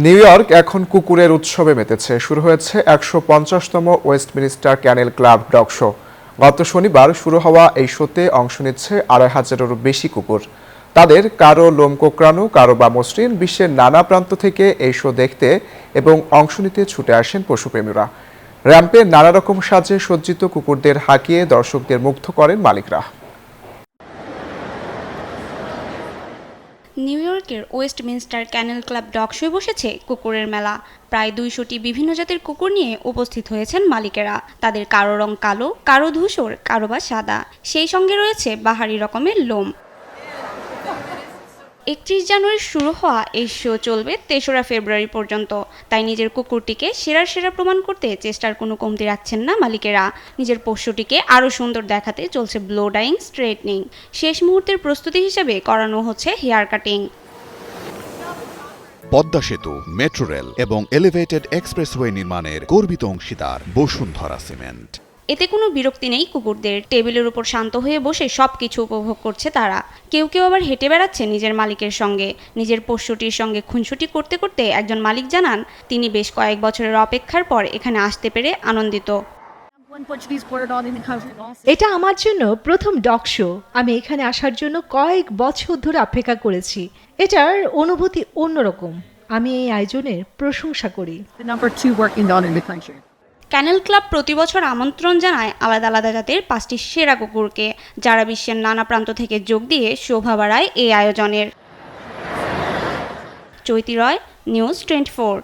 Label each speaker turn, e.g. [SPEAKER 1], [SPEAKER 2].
[SPEAKER 1] New York এখন কুকুরের উৎসবে মেতেছে। শুরু হয়েছে ১৫০তম ওয়েস্টমিনিস্টার ক্যানেল ক্লাব ডগ শো। গত শনিবার শুরু হওয়া এই শোতে অংশ নিচ্ছে ২৫০০-এরও বেশি কুকুর। তাদের কারো লোম কোঁকড়ানো, কারো বা মসৃণ। বিশ্বের নানা প্রান্ত থেকে এই শো দেখতে এবং অংশ নিতে ছুটে আসেন পশুপ্রেমীরা। র্যাম্পে নানা রকম সাজে সজ্জিত কুকুরদের হাঁকিয়ে দর্শকদের মুগ্ধ করেন মালিকরা।
[SPEAKER 2] নিউ ইয়র্কের ওয়েস্টমিনস্টার ক্যানেল ক্লাব ডগ শোয় বসেছে কুকুরের মেলা। প্রায় ২০০টি বিভিন্ন জাতের কুকুর নিয়ে উপস্থিত হয়েছেন মালিকেরা। তাদের কারো রং কালো, কারো ধূসর, কারো বা সাদা, সেই সঙ্গে রয়েছে বাহারি রকমের লোম। ৩১ জানুয়ারি শুরু হওয়া এই শো চলবে ৩রা ফেব্রুয়ারি পর্যন্ত। তাই নিজের কুকুরটিকে সেরার সেরা প্রমাণ করতে চেষ্টার কোনো কমতি রাখছেন না মালিকেরা। নিজের পোষ্যটিকে আরও সুন্দর দেখাতে চলছে ব্লো ডাইং, স্ট্রেটনিং। শেষ মুহূর্তের প্রস্তুতি হিসেবে করানো হচ্ছে হেয়ার কাটিং।
[SPEAKER 3] পদ্মা সেতু, মেট্রো রেল এবং এলিভেটেড এক্সপ্রেসওয়ে নির্মাণের গর্বিত অংশীদার বসুন্ধরা সিমেন্ট।
[SPEAKER 2] এতে কোনো বিরক্তি নেই কুকুরদের। টেবিলের উপর শান্ত হয়ে বসে সবকিছু উপভোগ করছে তারা। কেউ কেউ আবার হেঁটে বেড়াচ্ছে নিজের মালিকের সঙ্গে। নিজের পোষ্যটির সঙ্গে খুনসুটি করতে করতে একজন মালিক জানান, তিনি বেশ কয়েক বছরের অপেক্ষার পর এখানে আসতে পেরে আনন্দিত।
[SPEAKER 4] এটা আমার জন্য প্রথম ডগ শো। আমি এখানে আসার জন্য কয়েক বছর ধরে অপেক্ষা করেছি। এটার অনুভূতি অন্যরকম। আমি এই আয়োজনের প্রশংসা করি।
[SPEAKER 2] ক্যানেল ক্লাব প্রতি বছর আমন্ত্রণ জানায় আলাদা আলাদা জাতের 5টি সেরা কুকুরকে, যারা বিশ্বের নানা প্রান্ত থেকে যোগ দিয়ে শোভা বাড়ায় এই আয়োজনের। চৈতি রয়, নিউজ 24।